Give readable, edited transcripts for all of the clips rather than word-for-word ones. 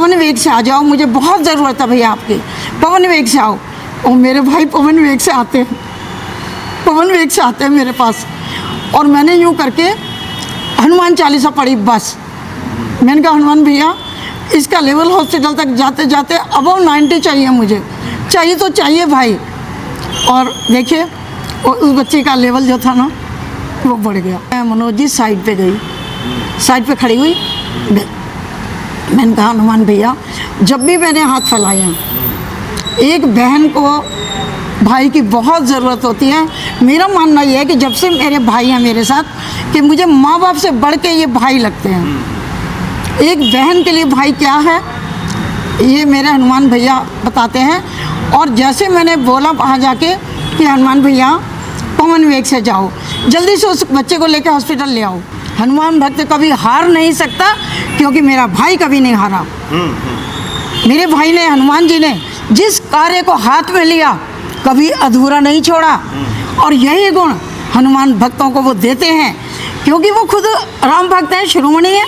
पवन वेग से आ जाओ, मुझे बहुत ज़रूरत है भैया आपकी, पवन वेग से आओ। और मेरे भाई पवन वेग से आते हैं, पवन वेग से आते हैं मेरे पास। और मैंने यूँ करके हनुमान चालीसा पढ़ी बस। मैंने कहा हनुमान भैया इसका लेवल हॉस्पिटल तक जाते जाते अबव 90 चाहिए, मुझे चाहिए तो चाहिए भाई। और देखिए उस बच्चे का लेवल जो था ना वो बढ़ गया। मैं मनोज जी साइड पे गई, साइड पे खड़ी हुई, मैंने कहा हनुमान भैया जब भी मैंने हाथ फैलाए हैं, एक बहन को भाई की बहुत ज़रूरत होती है। मेरा मानना यह है कि जब से मेरे भाई हैं मेरे साथ, कि मुझे माँ बाप से बढ़ के ये भाई लगते हैं। एक बहन के लिए भाई क्या है ये मेरे हनुमान भैया बताते हैं। और जैसे मैंने बोला वहाँ जाके कि हनुमान भैया पवन वेग से जाओ, जल्दी से उस बच्चे को लेकर हॉस्पिटल ले आओ। हनुमान भक्त कभी हार नहीं सकता, क्योंकि मेरा भाई कभी नहीं हारा। मेरे भाई ने, हनुमान जी ने जिस कार्य को हाथ में लिया कभी अधूरा नहीं छोड़ा। और यही गुण हनुमान भक्तों को वो देते हैं, क्योंकि वो खुद राम भक्त हैं, शिरोमणि हैं।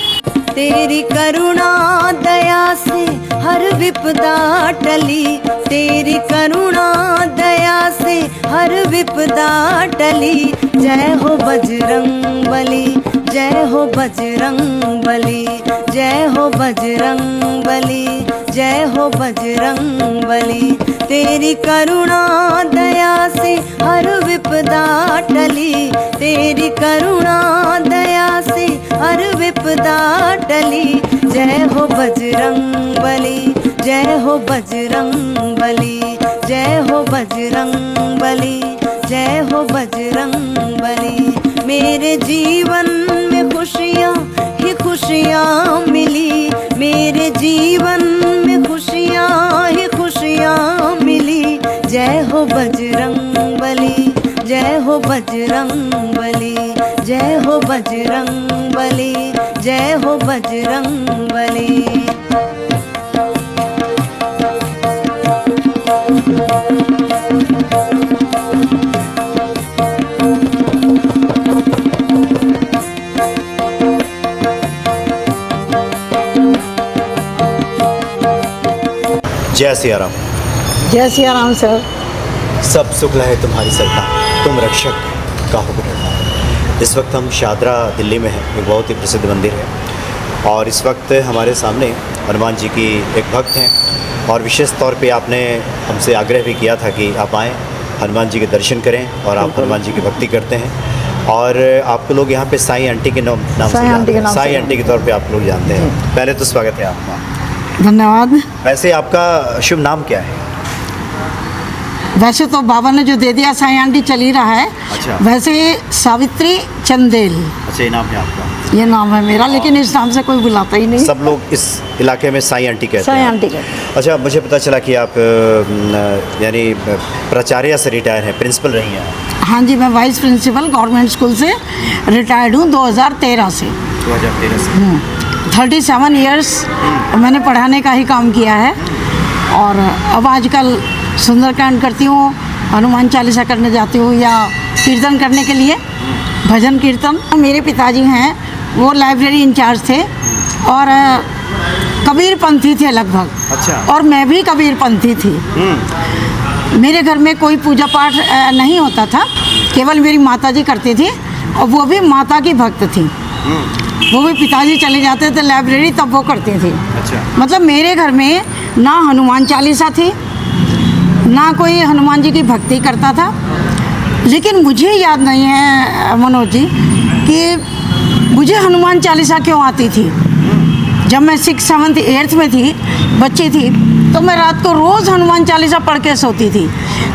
तेरी करुणा दया से हर विपदा टली, तेरी करुणा दया से हर विपदा टली। जय हो बजरंग बली, जय हो बजरंग बली, जय हो बजरंग बली, जय हो बजरंग बली। तेरी करुणा दया से हर विपदा टली, तेरी करुणा दया से हर विपदा टली। जय हो बजरंग बली, जय हो बजरंग बली, जय हो बजरंग बली, जय हो बजरंग बली। मेरे जीवन में खुशियाँ ही खुशियाँ मिली, मेरे जीवन में खुशियाँ ही खुशियाँ मिली। जय हो बजरंग बली, जय हो बजरंग बली, जय हो बजरंग बली, जय हो बजरंग बली। जय सिया राम। जय सिया राम सर। सब शुक्ल है तुम्हारी सरकार, तुम रक्षक काहू को डरना। इस वक्त हम शादरा दिल्ली में हैं, एक बहुत ही प्रसिद्ध मंदिर है। और इस वक्त हमारे सामने हनुमान जी की एक भक्त हैं, और विशेष तौर पे आपने हमसे आग्रह भी किया था कि आप आएँ, हनुमान जी के दर्शन करें, और आप हनुमान जी की भक्ति करते हैं। और आपको लोग यहाँ पे साईं आंटी के नाम से जानते हैं, साईं आंटी के तौर पे आप लोग जानते हैं। पहले तो स्वागत है आपका। धन्यवाद। वैसे आपका शुभ नाम क्या है? वैसे तो बाबा ने जो दे दिया साईं आंटी चल ही रहा है। अच्छा। वैसे सावित्री चंदेल, अच्छा ये नाम है आपका? ये नाम है मेरा, लेकिन इस नाम से कोई बुलाता ही नहीं। सब लोग इस इलाके में साईं आंटी कहते हैं। साईं आंटी कहते हैं। अच्छा, मुझे पता चला कि आप यानी प्राचार्य से रिटायर हैं, प्रिंसिपल रही हैं। हाँ जी, मैं वाइस प्रिंसिपल गवर्नमेंट स्कूल से रिटायर्ड हूँ 2013 से। 2013 से 37 ईयर्स मैंने पढ़ाने का ही काम किया है। और अब आजकल सुंदरकांड करती हूँ, हनुमान चालीसा करने जाती हूँ, या कीर्तन करने के लिए भजन कीर्तन। मेरे पिताजी हैं वो लाइब्रेरी इंचार्ज थे, और कबीरपंथी थे लगभग। अच्छा। और मैं भी कबीरपंथी थी। मेरे घर में कोई पूजा पाठ नहीं होता था, केवल मेरी माता जी करती थी, और वो भी माता की भक्त थी। वो भी पिताजी चले जाते थे लाइब्रेरी तब वो करती थी। अच्छा। मतलब मेरे घर में ना हनुमान चालीसा थी, ना कोई हनुमान जी की भक्ति करता था। लेकिन मुझे याद नहीं है मनोज जी कि मुझे हनुमान चालीसा क्यों आती थी। जब मैं 6th 7th 8th में थी, बच्ची थी, तो मैं रात को रोज़ हनुमान चालीसा पढ़ के सोती थी।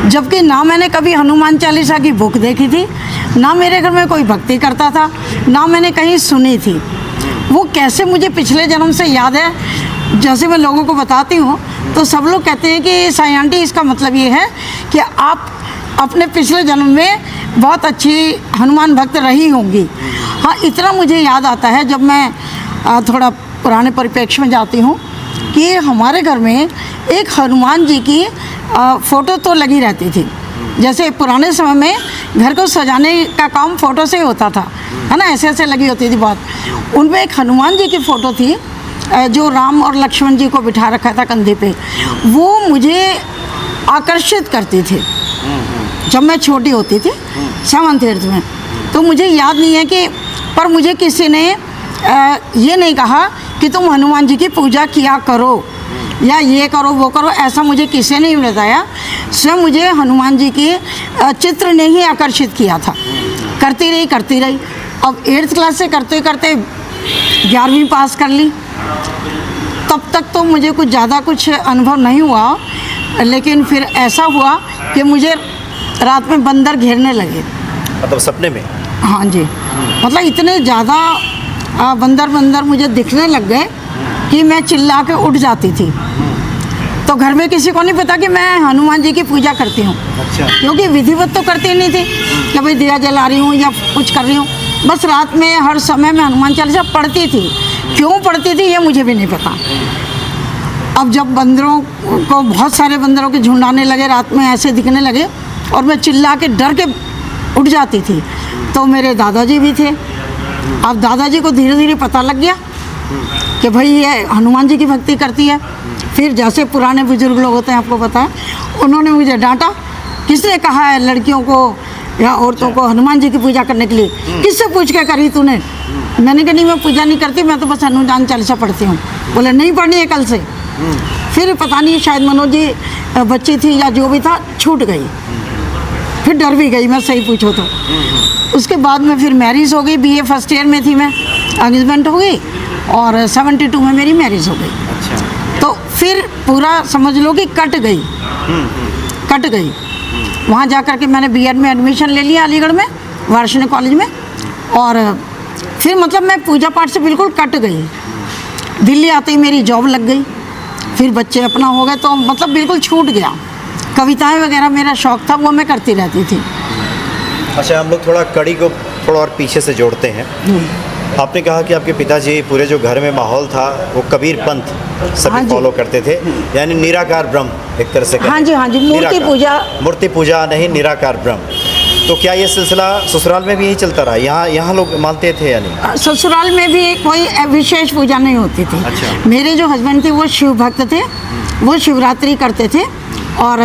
जबकि ना मैंने कभी हनुमान चालीसा की बुक देखी थी, ना मेरे घर में कोई भक्ति करता था, ना मैंने कहीं सुनी थी। वो कैसे मुझे पिछले जन्म से याद है, जैसे मैं लोगों को बताती हूँ तो सब लोग कहते हैं कि साईं आंटी इसका मतलब ये है कि आप अपने पिछले जन्म में बहुत अच्छी हनुमान भक्त रही होंगी। हाँ, इतना मुझे याद आता है जब मैं थोड़ा पुराने परिप्रेक्ष्य में जाती हूँ कि हमारे घर में एक हनुमान जी की फ़ोटो तो लगी रहती थी। जैसे पुराने समय में घर को सजाने का काम फ़ोटो से ही होता था, है ना, ऐसे ऐसे लगी होती थी बात। उनमें एक हनुमान जी की फ़ोटो थी, जो राम और लक्ष्मण जी को बिठा रखा था कंधे पे, वो मुझे आकर्षित करती थी जब मैं छोटी होती थी 7th 8th में। तो मुझे याद नहीं है कि, पर मुझे किसी ने ये नहीं कहा कि तुम हनुमान जी की पूजा किया करो या ये करो वो करो, ऐसा मुझे किसी ने नहीं बताया। स्वयं मुझे हनुमान जी के चित्र ने ही आकर्षित किया था। करती रही। अब 8th क्लास से करते करते 11वीं पास कर ली। तब तक तो मुझे कुछ ज़्यादा कुछ अनुभव नहीं हुआ, लेकिन फिर ऐसा हुआ कि मुझे रात में बंदर घेरने लगे। मतलब सपने में? हाँ जी, मतलब इतने ज़्यादा बंदर मुझे दिखने लग गए कि मैं चिल्ला के उठ जाती थी। तो घर में किसी को नहीं पता कि मैं हनुमान जी की पूजा करती हूँ। अच्छा। क्योंकि विधिवत तो करती नहीं थी कि भाई दिया जला रही हूँ या कुछ कर रही हूँ। बस रात में हर समय मैं हनुमान चालीसा पढ़ती थी। क्यों पढ़ती थी ये मुझे भी नहीं पता। अब जब बंदरों को, बहुत सारे बंदरों के झुंड आने लगे, रात में ऐसे दिखने लगे और मैं चिल्ला के डर के उठ जाती थी, तो मेरे दादाजी भी थे। अब दादाजी को धीरे धीरे पता लग गया कि भाई ये हनुमान जी की भक्ति करती है। फिर जैसे पुराने बुजुर्ग लोग होते हैं, आपको पता है, उन्होंने मुझे डांटा, किसने कहा है लड़कियों को या औरतों को हनुमान जी की पूजा करने के लिए, किससे पूछ के करी तूने? मैंने कहा नहीं, मैं पूजा नहीं करती, मैं तो बस हनुमान चालीसा पढ़ती हूँ। बोले नहीं पढ़नी है कल से। फिर पता नहीं शायद मनोज जी बच्ची थी या जो भी था, छूट गई। फिर डर भी गई मैं, सही पूछो तो। उसके बाद में फिर मैरिज हो गई। BA फर्स्ट ईयर में थी मैं, एंगेजमेंट हो गई और 72 में मेरी मैरिज हो गई। अच्छा। तो फिर पूरा समझ लो कि कट गई। वहाँ जा कर के मैंने B.Ed में एडमिशन ले लिया अलीगढ़ में, वार्षिणी कॉलेज में। और फिर मतलब मैं पूजा पाठ से बिल्कुल कट गई। दिल्ली आते ही मेरी जॉब लग गई, फिर बच्चे अपना हो गए, तो मतलब बिल्कुल छूट गया। कविताएं वगैरह मेरा शौक़ था, वो मैं करती रहती थी। अच्छा, हम लोग थोड़ा कड़ी को थोड़ा और पीछे से जोड़ते हैं। आपने कहा कि आपके पिताजी, पूरे जो घर में माहौल था वो कबीर पंथ हाँ सभी जी। फॉलो करते थे, यानी निराकार ब्रह्म एक तरह से कहें। हाँ जी, मूर्ति पूजा नहीं, निराकार ब्रह्म। तो क्या ये सिलसिला ससुराल में भी यही चलता रहा? यहाँ लोग मानते थे या नहीं? ससुराल में भी कोई विशेष पूजा नहीं होती थी। अच्छा। मेरे जो हस्बैंड थे वो शिव भक्त थे, वो शिवरात्रि करते थे और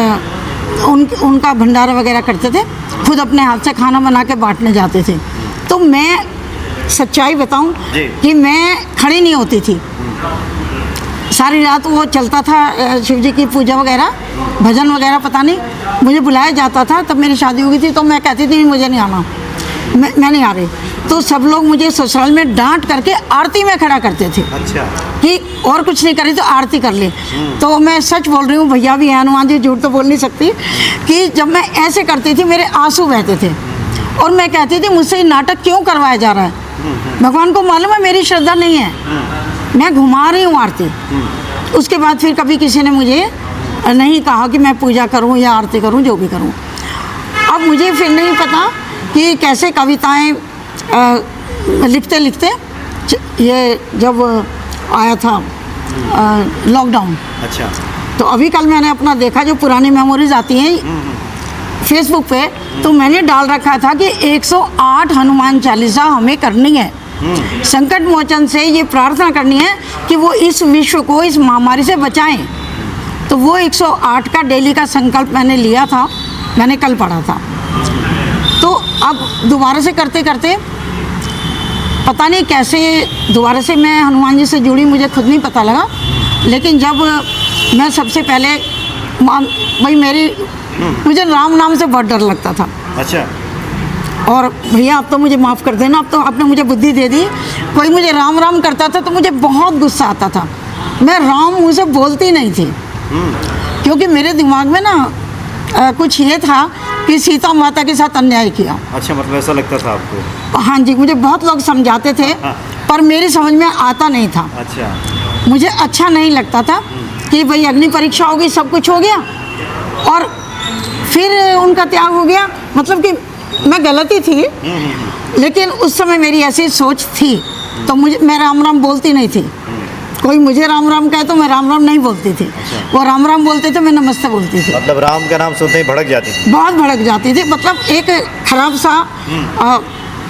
उनका भंडारा वगैरह करते थे, खुद अपने हाथ से खाना बना के बांटने जाते थे। तो मैं सच्चाई बताऊं कि मैं खड़ी नहीं होती थी, सारी रात वो चलता था शिव जी की पूजा वगैरह, भजन वगैरह, पता नहीं मुझे बुलाया जाता था। तब मेरी शादी हो गई थी, तो मैं कहती थी मुझे नहीं आना, मैं नहीं आ रही। तो सब लोग मुझे ससुराल में डांट करके आरती में खड़ा करते थे। अच्छा। कि और कुछ नहीं करी तो आरती कर ले। तो मैं सच बोल रही हूँ, भैया भी हैं हनुमान जी, झूठ तो बोल नहीं सकती, कि जब मैं ऐसे करती थी मेरे आंसू बहते थे और मैं कहती थी मुझसे ये नाटक क्यों करवाया जा रहा है? भगवान को मालूम है मेरी श्रद्धा नहीं है, मैं घुमा रही हूँ आरती। उसके बाद फिर कभी किसी ने मुझे नहीं कहा कि मैं पूजा करूँ या आरती करूँ, जो भी करूँ। अब मुझे फिर नहीं पता कि कैसे कविताएं लिखते लिखते ये जब आया था लॉकडाउन। अच्छा। तो अभी कल मैंने अपना देखा, जो पुरानी मेमोरीज आती हैं फेसबुक पे, तो मैंने डाल रखा था कि 108 हनुमान चालीसा हमें करनी है। संकट मोचन से ये प्रार्थना करनी है कि वो इस विश्व को इस महामारी से बचाएं। तो वो 108 का डेली का संकल्प मैंने लिया था, मैंने कल पढ़ा था। तो अब दोबारा से करते करते पता नहीं कैसे दोबारा से मैं हनुमान जी से जुड़ी, मुझे खुद नहीं पता लगा। लेकिन जब मैं सबसे पहले भाई मुझे राम नाम से बहुत डर लगता था। अच्छा। और भैया आप तो मुझे माफ़ कर देना, अब तो आपने मुझे बुद्धि दे दी। कोई मुझे राम राम करता था तो मुझे बहुत गुस्सा आता था, मैं राम मुँह से बोलती नहीं थी। क्योंकि मेरे दिमाग में ना कुछ ये था कि सीता माता के साथ अन्याय किया। अच्छा, मतलब ऐसा लगता था आपको? हाँ जी, मुझे बहुत लोग समझाते थे पर मेरी समझ में आता नहीं था। अच्छा। मुझे अच्छा नहीं लगता था कि भाई अग्नि परीक्षा हो गई, सब कुछ हो गया और फिर उनका त्याग हो गया। मतलब कि मैं गलती थी, लेकिन उस समय मेरी ऐसी सोच थी, तो मैं राम राम बोलती नहीं थी। कोई मुझे राम राम कहे तो मैं राम राम नहीं बोलती थी। वो राम राम बोलते थे, मैं नमस्ते बोलती थी। मतलब राम का नाम सुनते ही भड़क जाती थी? बहुत भड़क जाती थी, मतलब एक खराब सा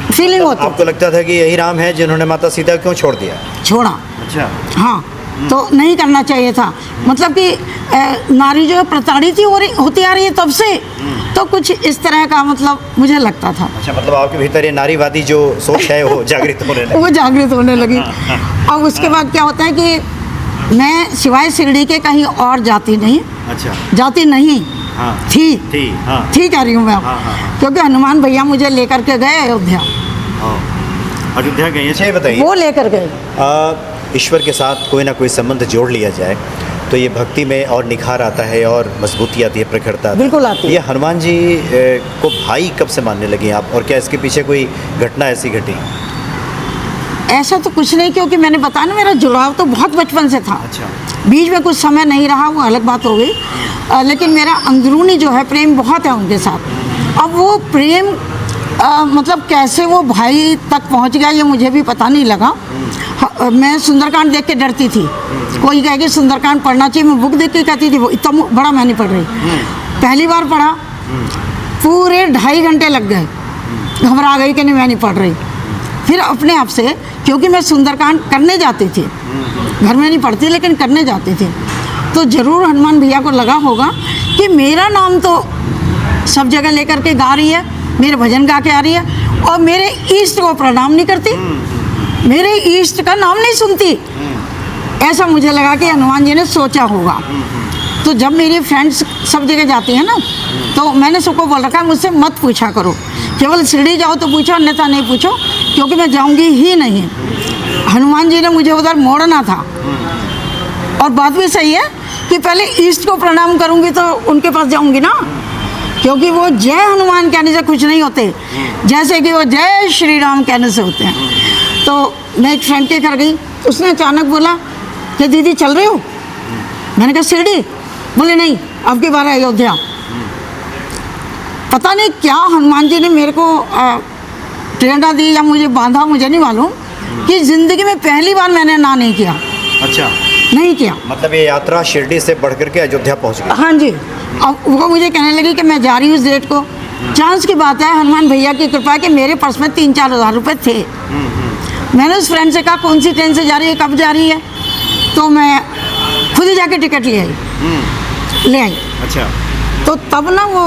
फीलिंग होती। आपको लगता था कि यही राम है जिन्होंने माता सीता क्यों छोड़ दिया? छोड़ा। अच्छा। हाँ, तो नहीं करना चाहिए था। मतलब कि नारी जो है प्रताड़ित ही होती आ रही है तब से, तो कुछ इस तरह का मतलब मुझे लगता था। अच्छा, मतलब आपके भीतर ये नारीवादी जो सोच है वो जागृत होने लगी। वो जागृत होने लगी। अब उसके बाद क्या होता है कि मैं सिवाय शिरडी के कहीं और जाती नहीं। अच्छा। जाती नहीं हाँ। थी हाँ। ठीक कह रही हूँ मैं। हाँ, हाँ। क्योंकि हनुमान भैया मुझे लेकर के गए अयोध्या। अयोध्या गई। अच्छा, ये बताइए, वो लेकर गए। ईश्वर के साथ कोई ना कोई संबंध जोड़ लिया जाए तो ये भक्ति में और निखार आता है और मजबूती आती है, प्रखरता आती है। बिल्कुल आती है। ये हनुमान जी को भाई कब से मानने लगी आप, और क्या इसके पीछे कोई घटना ऐसी घटी? ऐसा तो कुछ नहीं, क्योंकि मैंने बताया ना मेरा जुड़ाव तो बहुत बचपन से था। अच्छा। बीच में कुछ समय नहीं रहा, वो अलग बात हो गई। लेकिन मेरा अंदरूनी जो है प्रेम बहुत है उनके साथ। अब वो प्रेम मतलब कैसे वो भाई तक पहुंच गया ये मुझे भी पता नहीं लगा। मैं सुंदरकांड देख के डरती थी। कोई कहे कि सुंदरकांड पढ़ना चाहिए, मैं बुक देख के कहती थी वो इतना बड़ा मैं नहीं पढ़ रही। पहली बार पढ़ा, पूरे 2.5 घंटे लग गए, घबरा गई कि नहीं मैं नहीं पढ़ रही। फिर अपने आप से, क्योंकि मैं सुंदरकांड करने जाती थी, घर में नहीं पढ़ती लेकिन करने जाती थी, तो ज़रूर हनुमान भैया को लगा होगा कि मेरा नाम तो सब जगह लेकर के गा रही है, मेरे भजन गा के आ रही है और मेरे ईष्ट को प्रणाम नहीं करती, मेरे ईष्ट का नाम नहीं सुनती। ऐसा मुझे लगा कि हनुमान जी ने सोचा होगा। तो जब मेरी फ्रेंड्स सब जगह जाती हैं ना, तो मैंने सबको बोल रखा है मुझसे मत पूछा करो, केवल शिरडी जाओ तो पूछो, अन्यथा नहीं पूछो, क्योंकि मैं जाऊंगी ही नहीं। हनुमान जी ने मुझे उधर मोड़ना था। और बात भी सही है कि पहले ईष्ट को प्रणाम करूंगी तो उनके पास जाऊंगी ना, क्योंकि वो जय हनुमान कहने से कुछ नहीं होते, जैसे कि वो जय श्री राम कहने से होते हैं। तो मैं एक फ्रेंड के घर गई, उसने अचानक बोला कि दीदी चल रहे हो? मैंने कहा शिरडी। बोले नहीं, अब की बार अयोध्या। पता नहीं क्या हनुमान जी ने मेरे को प्रेरणा दी या मुझे बांधा, मुझे नहीं मालूम, कि ज़िंदगी में पहली बार मैंने ना नहीं किया। अच्छा। नहीं किया। मतलब ये यात्रा शिरडी से बढ़ करके अयोध्या पहुंच गई। हाँ जी। अब वो मुझे कहने लगी कि मैं जा रही हूँ इस डेट को। चांस की बात है, हनुमान भैया की कृपा है कि मेरे पर्स में 3-4 हज़ार रुपये थे। मैंने उस फ्रेंड से कहा कौन सी ट्रेन से जा रही है, कब जा रही है, तो मैं खुद ही जाके टिकट ले आई। अच्छा। तो तब ना वो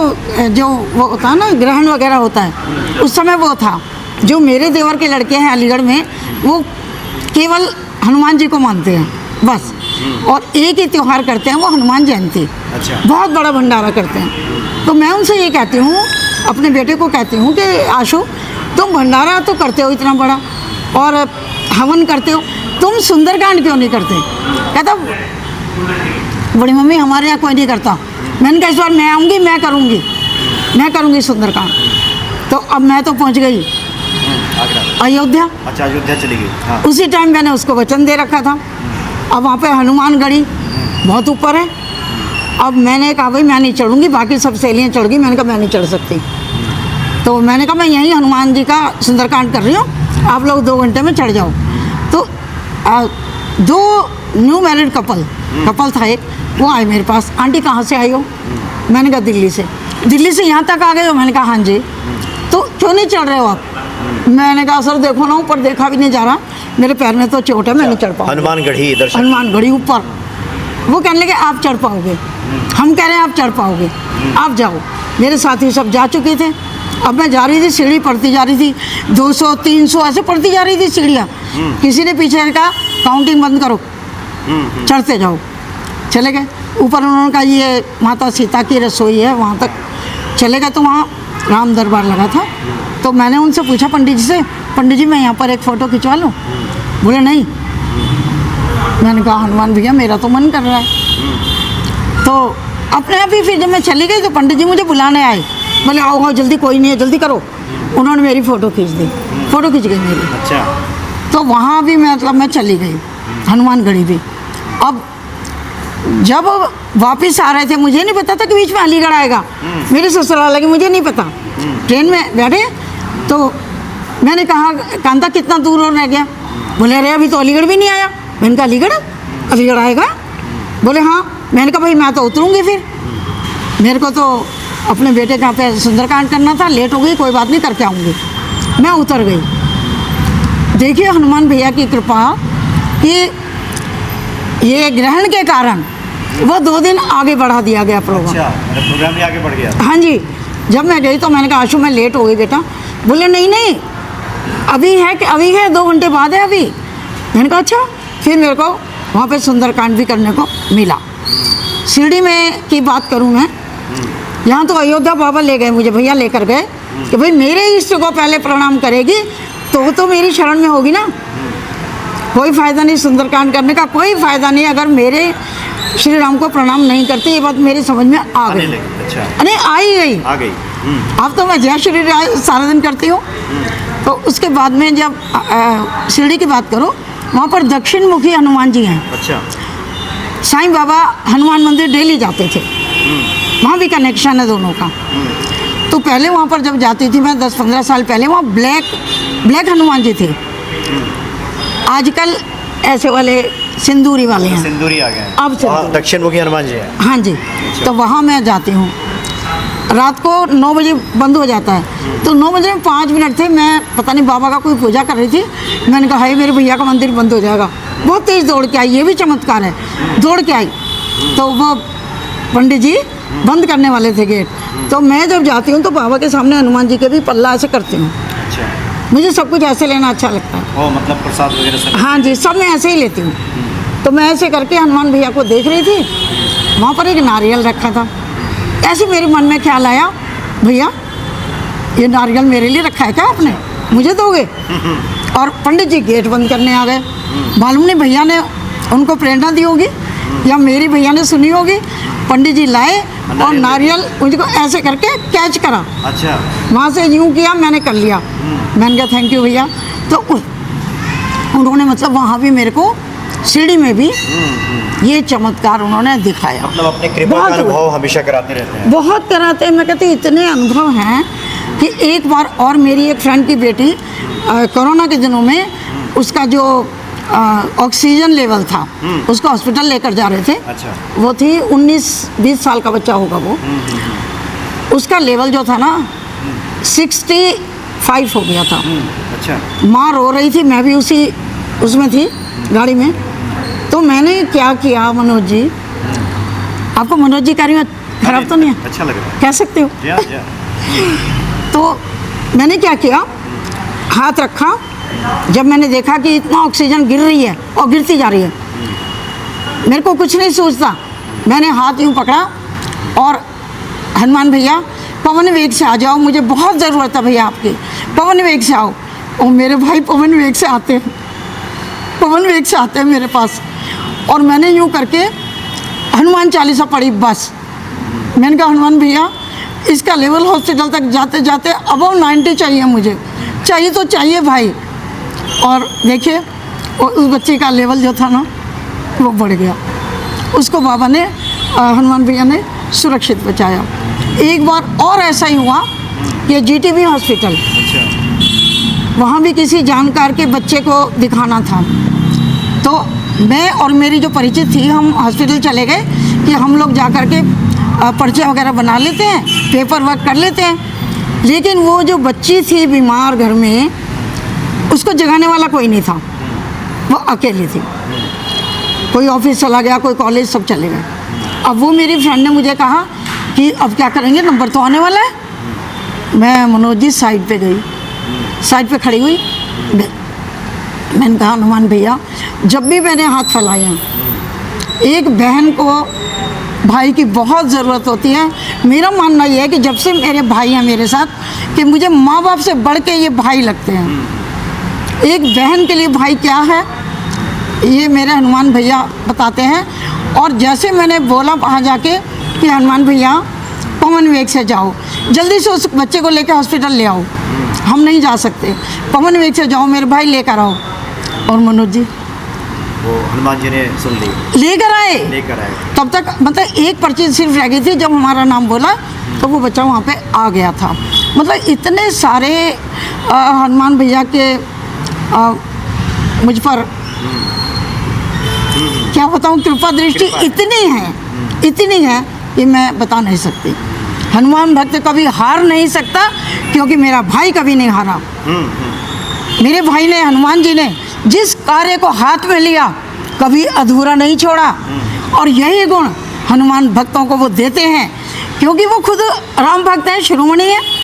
होता है ना ग्रहण वगैरह होता है, उस समय वो था। जो मेरे देवर के लड़के हैं अलीगढ़ में, वो केवल हनुमान जी को मानते हैं बस, और एक ही त्यौहार करते हैं, वो हनुमान जयंती। अच्छा। बहुत बड़ा भंडारा करते हैं। तो मैं उनसे ये कहती हूँ, अपने बेटे को कहती हूँ कि आशु, तुम भंडारा तो करते हो इतना बड़ा और हवन करते हो, तुम सुंदरकांड क्यों नहीं करते? कहता बड़ी मम्मी हमारे यहाँ कोई नहीं करता। मैंने कहा इस बार मैं आऊँगी, मैं करूँगी सुंदरकांड। तो अब मैं तो पहुँच गई अयोध्या। अच्छा, अयोध्या चली गई। हाँ। उसी टाइम मैंने उसको वचन दे रखा था। अब वहाँ पे हनुमानगढ़ी बहुत ऊपर है। अब मैंने कहा भाई मैं नहीं चढ़ूँगी, बाकी सब सहेलियाँ चढ़ गई, मैंने कहा मैं नहीं चढ़ सकती। तो मैंने कहा मैं यहीं हनुमान जी का सुंदरकांड कर रही हूँ, आप लोग 2 घंटे में चढ़ जाओ। तो 2 न्यू मैरिड कपल था एक, वो आए मेरे पास, आंटी कहाँ से आई हो? मैंने कहा दिल्ली से। दिल्ली से यहाँ तक आ गए हो? मैंने कहा हाँ जी। तो क्यों नहीं चढ़ रहे हो आप? मैंने कहा सर देखो ना, ऊपर देखा भी नहीं जा रहा, मेरे पैर में तो चोट है, मैं नहीं चढ़ पाऊँगी। हनुमानगढ़ी दर्शन। हनुमानगढ़ी ऊपर। वो कहने लगे आप चढ़ पाओगे, हम कह रहे हैं आप चढ़ पाओगे, आप जाओ। मेरे साथी सब जा चुके थे। अब मैं जा रही थी, सीढ़ी पढ़ती जा रही थी, 200-300 ऐसे पढ़ती जा रही थी सीढ़ियाँ। किसी ने पीछे कहा काउंटिंग बंद करो, चढ़ते जाओ। चले गए ऊपर। उन्होंने कहा ये माता सीता की रसोई है, वहाँ तक चले गए। तो वहाँ राम दरबार लगा था। तो मैंने उनसे पूछा पंडित जी से, पंडित जी मैं यहाँ पर एक फ़ोटो खिंचवा लूँ? बोले नहीं। मैंने कहा हनुमान भैया मेरा तो मन कर रहा है। तो अपने आप ही फिर जब मैं चली गई तो पंडित जी मुझे बुलाने आए, बोले आओ आओ जल्दी, कोई नहीं है जल्दी करो। उन्होंने मेरी फ़ोटो खींच दी, फ़ोटो खींच गई मेरी। अच्छा। तो वहाँ भी मतलब मैं चली गई, हनुमानगढ़ी भी। अब जब वापस आ रहे थे, मुझे नहीं पता था कि बीच में अलीगढ़ आएगा, मेरे ससुराल लगे, मुझे नहीं पता। ट्रेन में बैठे तो मैंने कहा कांता कितना दूर और रह गया? बोले अरे अभी तो अलीगढ़ भी नहीं आया। मैंने कहा अलीगढ़ आएगा? बोले हाँ। मैंने कहा भाई मैं तो उतरूँगी फिर, मेरे को तो अपने बेटे का पे सुंदरकांड करना था, लेट हो गई, कोई बात नहीं करके आऊँगी। मैं उतर गई। देखिए हनुमान भैया की कृपा, कि ये ग्रहण के कारण वो 2 दिन आगे बढ़ा दिया गया प्रोग्राम। अच्छा, मतलब प्रोग्राम भी आगे बढ़ गया। हाँ जी, जब मैं गई तो मैंने कहा आशु मैं लेट हो गई बेटा। बोले नहीं नहीं अभी है कि अभी है, 2 घंटे बाद है अभी। मैंने कहा अच्छा। फिर मेरे को वहाँ पे सुंदरकांड भी करने को मिला। शिरडी में की बात करूँ मैं, यहाँ तो अयोध्या बाबा ले गए मुझे, भैया लेकर गए कि भाई मेरे इष्ट को पहले प्रणाम करेगी तो मेरी शरण में होगी ना। कोई फ़ायदा नहीं सुंदरकांड करने का, कोई फ़ायदा नहीं अगर मेरे श्री राम को प्रणाम नहीं करती। ये बात मेरी समझ में आ गई। अच्छा, अरे आ गई। अब तो मैं जय श्री राम सारा दिन करती हूँ। तो उसके बाद में जब शिरडी की बात करूँ, वहाँ पर दक्षिण मुखी हनुमान जी हैं। अच्छा, साईं बाबा हनुमान मंदिर डेली जाते थे, वहाँ भी कनेक्शन है दोनों का। तो पहले वहाँ पर जब जाती थी मैं 10-15 साल पहले, वहाँ ब्लैक हनुमान जी थे। आजकल ऐसे वाले सिंदूरी वाले हैं, सिंदूरी आ गए हैं। अब चलते दक्षिण मुखी हनुमान जी है। हाँ जी। तो वहाँ मैं जाती हूँ, रात को 9 बजे बंद हो जाता है। तो 9 बजे में 5 मिनट थे, मैं पता नहीं बाबा का कोई पूजा कर रही थी। मैंने कहा हाय मेरे भैया का मंदिर बंद हो जाएगा। बहुत तेज़ दौड़ के आई, ये भी चमत्कार है। दौड़ के आई तो वो पंडित जी बंद करने वाले थे गेट। तो मैं जब जाती हूँ तो बाबा के सामने हनुमान जी के भी पल्ला ऐसे करती हूँ। अच्छा, मुझे सब कुछ ऐसे लेना अच्छा लगता है। वो मतलब प्रसाद वगैरह सब। हाँ जी, सब मैं ऐसे ही लेती हूँ। तो मैं ऐसे करके हनुमान भैया को देख रही थी, वहाँ पर एक नारियल रखा था। ऐसे मेरे मन में ख्याल आया, भैया ये नारियल मेरे लिए रखा है क्या आपने, मुझे दोगे? और पंडित जी गेट बंद करने आ गए। मालूम नहीं भैया ने उनको प्रेरणा दी होगी या मेरी भैया ने सुनी होगी। पंडित जी लाए और नारियल मुझको ऐसे करके कैच करा। अच्छा, वहाँ से यूँ किया, मैंने कर लिया। मैंने कहा थैंक यू भैया। तो उन्होंने मतलब वहाँ भी मेरे को शिरडी में भी ये चमत्कार उन्होंने दिखाया। मतलब अपने कृपा का अनुभव हमेशा कराते रहते हैं। बहुत कराते हैं। मैं कहती हूँ इतने अनुभव हैं कि एक बार और मेरी एक फ्रेंड की बेटी कोरोना के दिनों में उसका जो ऑक्सीजन लेवल था उसको हॉस्पिटल लेकर जा रहे थे। अच्छा, वो थी 19-20 साल का बच्चा होगा वो। उसका लेवल जो था ना 65 हो गया था। अच्छा, माँ रो रही थी, मैं भी उसमें थी गाड़ी में। तो मैंने क्या किया मनोज जी, आपको मनोज जी कह रही हूँ, खराब तो नहीं है? अच्छा लग रहा है, कह सकते हो। या। तो मैंने क्या किया, हाथ रखा। जब मैंने देखा कि इतना ऑक्सीजन गिर रही है और गिरती जा रही है, मेरे को कुछ नहीं सोचता, मैंने हाथ यूँ पकड़ा और हनुमान भैया पवन वेग से आ जाओ, मुझे बहुत ज़रूरत है भैया आपकी, पवन वेग से आओ। और मेरे भाई पवन वेग से आते हैं, पवन वेग से आते हैं मेरे पास। और मैंने यूँ करके हनुमान चालीसा पढ़ी बस। मैंने कहा हनुमान भैया इसका लेवल हॉस्पिटल तक जाते जाते अबव 90 चाहिए, मुझे चाहिए तो चाहिए भाई। और देखिए उस बच्चे का लेवल जो था ना वो बढ़ गया, उसको बाबा ने हनुमान भैया ने सुरक्षित बचाया। एक बार और ऐसा ही हुआ, ये GTB हॉस्पिटल, वहाँ भी किसी जानकार के बच्चे को दिखाना था। तो मैं और मेरी जो परिचित थी, हम हॉस्पिटल चले गए कि हम लोग जा कर के पर्चे वगैरह बना लेते हैं, पेपर वर्क कर लेते हैं। लेकिन वो जो बच्ची थी बीमार घर में, उसको जगाने वाला कोई नहीं था, वो अकेली थी। कोई ऑफिस चला गया, कोई कॉलेज, सब चले गए। अब वो मेरी फ्रेंड ने मुझे कहा कि अब क्या करेंगे, नंबर तो आने वाला है। मैं मनोज जी साइड पे गई, साइड पे खड़ी हुई। मैंने कहा हनुमान भैया जब भी मैंने हाथ फैलाया, एक बहन को भाई की बहुत ज़रूरत होती है। मेरा मानना ये है कि जब से मेरे भाई हैं मेरे साथ, कि मुझे माँ बाप से बढ़ के ये भाई लगते हैं। एक बहन के लिए भाई क्या है, ये मेरे हनुमान भैया बताते हैं। और जैसे मैंने बोला वहाँ जाके कि हनुमान भैया पवन वेग से जाओ, जल्दी से उस बच्चे को लेकर हॉस्पिटल ले आओ, हम नहीं जा सकते, पवन वेग से जाओ, मेरे भाई लेकर आओ। और मनोज जी वो हनुमान जी ने सुन ली, लेकर आए। तब तक मतलब एक पर्ची सिर्फ रह गई थी, जब हमारा नाम बोला तो वो बच्चा वहाँ पे आ गया था। मतलब इतने सारे हनुमान भैया के मुझ पर क्या बताऊँ, कृपा दृष्टि इतनी है कि मैं बता नहीं सकती। हनुमान भक्त कभी हार नहीं सकता, क्योंकि मेरा भाई कभी नहीं हारा। मेरे भाई ने, हनुमान जी ने जिस कार्य को हाथ में लिया कभी अधूरा नहीं छोड़ा। और यही गुण हनुमान भक्तों को वो देते हैं, क्योंकि वो खुद राम भक्त हैं, शिरोमणि हैं,